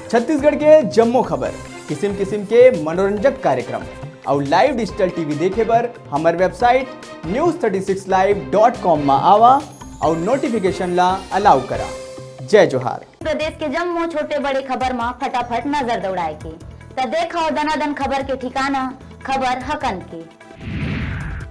छत्तीसगढ़ के जम्मो खबर, किस्म किस्म के मनोरंजक कार्यक्रम और लाइव डिजिटल टीवी देखे बर हमार वेबसाइट news36live.com में आवा और नोटिफिकेशन ला अलाउ करा। जय जोहार। प्रदेश के जम्मो छोटे बड़े खबर में फटाफट नजर दौड़ाए के तो देखो दनादन खबर के ठिकाना खबर हकन के।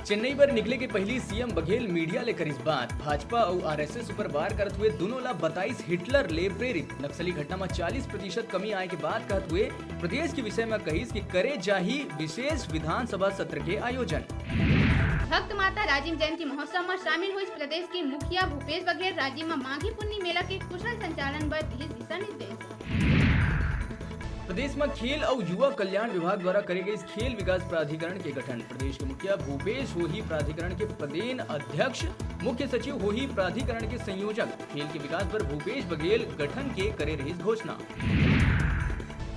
चेन्नई पर निकले के पहली सीएम बघेल मीडिया ले करिस बात। भाजपा और आरएसएस ऊपर वार करते हुए दोनों ला 22 हिटलर ले प्रेरित। नक्सली घटना में 40% कमी आए के बाद कहते हुए प्रदेश के विषय में कहिस कि करे जाही विशेष विधानसभा सत्र के आयोजन। भक्त माता राजिम जयंती महोत्सव में शामिल हुई प्रदेश के मुखिया भूपेश बघेल राज्य में माघी पुन्नी मेला के कुशल संचालन पर दिशा निर्देश। प्रदेश में खेल और युवा कल्याण विभाग द्वारा करे गए इस खेल विकास प्राधिकरण के गठन। प्रदेश के मुखिया भूपेश होही प्राधिकरण के प्रदेन अध्यक्ष, मुख्य सचिव होही प्राधिकरण के संयोजक। खेल के विकास पर भूपेश बघेल गठन के करे रही घोषणा।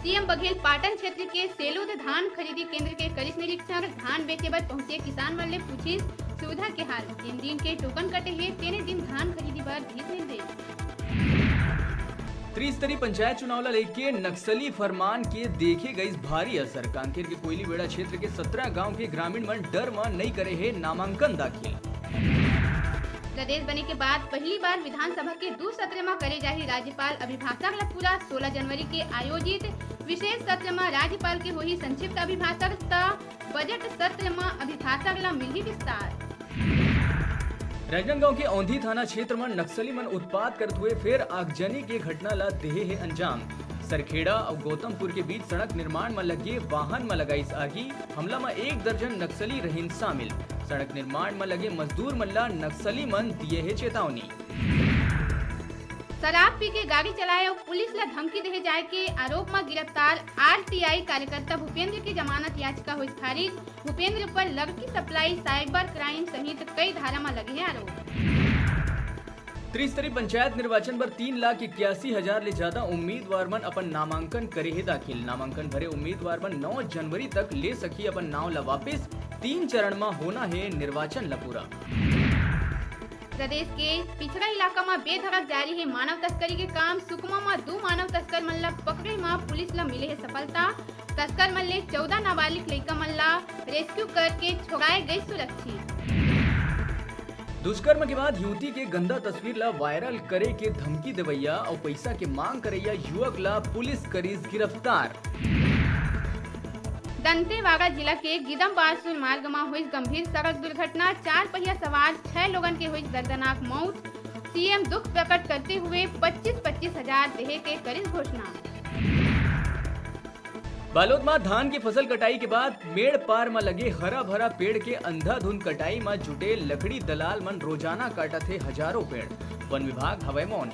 सीएम बघेल पाटन क्षेत्र के सेलूद धान खरीदी केंद्र के करिस निरीक्षण। धान बेचे बर पहुंचे किसान मन ले पूछी सुविधा के हाल। जिन दिन के टोकन कटे है तेने दिन धान खरीदी बर दिस निर्देश। त्रिस्तरीय पंचायत चुनाव ला लेके नक्सली फरमान के देखे गई भारी असर। कांकेर के कोयली बेड़ा क्षेत्र के 17 गांव के ग्रामीण मन डर में नहीं करे है नामांकन दाखिल। प्रदेश बने के बाद पहली बार विधानसभा के 2 सत्र में करे जाही राज्यपाल अभिभाषक ला पूरा 16 जनवरी के आयोजित विशेष सत्र में राज्यपाल के होही संक्षिप्त अभिभाषक तथा बजट सत्र में अभिभाषक ला मिली विस्तार। राजनांदगांव के औंधी थाना क्षेत्र में नक्सली मन उत्पात करते हुए फिर आगजनी के घटना ला देहे है अंजाम। सरखेड़ा और गौतमपुर के बीच सड़क निर्माण में लगे वाहन में लगाई आगी। हमला में 1 दर्जन नक्सली रहीन शामिल। सड़क निर्माण में लगे मजदूर मन ला नक्सली मन दिए है चेतावनी। शराब पी के गाड़ी चलाए और पुलिस ला धमकी दे जाए के आरोप में गिरफ्तार आरटीआई कार्यकर्ता भूपेंद्र की जमानत याचिका हुई खारिज। भूपेंद्र पर लड़की सप्लाई, साइबर क्राइम सहित कई धारा में लगे हैं आरोप। त्रिस्तरीय पंचायत निर्वाचन पर 3,81,000 ले ज्यादा उम्मीदवार मन अपन नामांकन करे है दाखिल। नामांकन भरे उम्मीदवार मन 9 जनवरी तक ले सकी अपन नाव ला वापिस। 3 चरण में होना है निर्वाचन ला पूरा। प्रदेश के पिछड़ा इलाका में बेधड़क जारी है मानव तस्करी के काम। सुकमा में 2 मानव तस्कर मन ला पकड़े में पुलिस ला मिले है सफलता। तस्कर मन ले 14 नाबालिग लड़का मन ला रेस्क्यू करके छोड़ाए गए सुरक्षित। दुष्कर्म के बाद युवती के गंदा तस्वीर ला वायरल करे के धमकी देवैया और पैसा के मांग करैया युवक ला पुलिस करीज गिरफ्तार। दंतेवाड़ा जिला के गिदम बारसूर मार्ग में हुई गंभीर सड़क दुर्घटना। 4 पहिया सवार 6 लोगन के हुई दर्दनाक मौत। सीएम दुख प्रकट करते हुए 25-25 हजार देहे के करी घोषणा। बालोद में धान की फसल कटाई के बाद मेड़ पार में लगे हरा भरा पेड़ के अंधाधुंध कटाई में जुटे लकड़ी दलाल मन रोजाना काटा थे हजारों पेड़। वन विभाग हवाई मौन।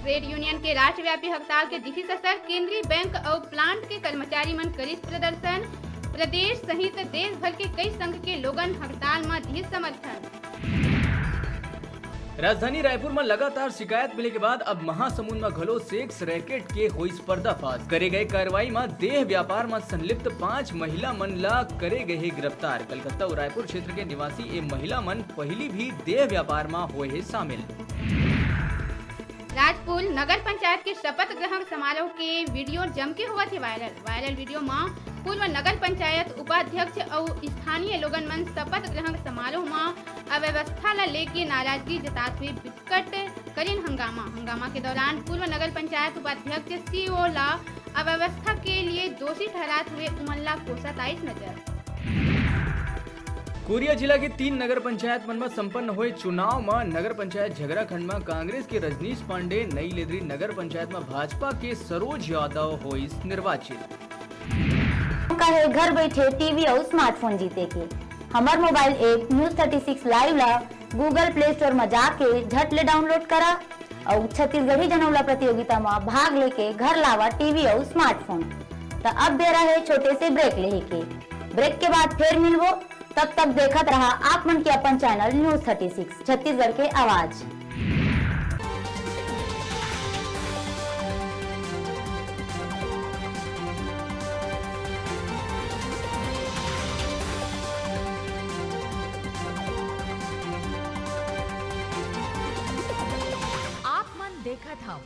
ट्रेड यूनियन के राष्ट्रव्यापी हड़ताल के दिखी असर। केंद्रीय बैंक और प्लांट के कर्मचारी मन करिस प्रदर्शन। प्रदेश सहित देश भर के कई संघ के लोगन हड़ताल में दिए समर्थन। राजधानी रायपुर में लगातार शिकायत मिले के बाद अब महासमुंद में घलो सेक्स रैकेट के हुई पर्दाफाश। करे गए कार्रवाई में देह व्यापार में संलिप्त 5 महिला मन ला करे गए गिरफ्तार। कलकत्ता और रायपुर क्षेत्र के निवासी ये महिला मन पहली भी देह व्यापार में हुए है शामिल। राजपुर नगर पंचायत के शपथ ग्रहण समारोह के वीडियो जम के हुआ थे वायरल वीडियो में पूर्व नगर पंचायत उपाध्यक्ष और स्थानीय लोगन मन शपथ ग्रहण समारोह में अव्यवस्था ला लेके नाराजगी जताते हुए विकट करीन हंगामा के दौरान पूर्व नगर पंचायत उपाध्यक्ष सीओ ला अव्यवस्था के लिए दोषी ठहराते हुए उमल्ला कोसत आइस नजर। कोरिया जिला के 3 नगर पंचायत मन में संपन्न हुए चुनाव में नगर पंचायत झगराखंड में कांग्रेस के रजनीश पांडे, नई लेदरी नगर पंचायत में भाजपा के सरोज यादव हुई निर्वाचित। कहे घर बैठे टीवी और स्मार्टफोन जीते के हमार मोबाइल ऐप News36 लाइव ला गूगल प्ले स्टोर में जाके झट ले डाउनलोड करा और छत्तीसगढ़ी जनौला प्रतियोगिता में भाग लेके घर लावा टीवी और स्मार्टफोन। तो अब दे रहा है छोटे से ब्रेक ले के। ब्रेक के बाद फिर मिलवो, तब तक देखत रहा आप मन के अपन चैनल News36 छत्तीसगढ़ के आवाज। देखत हव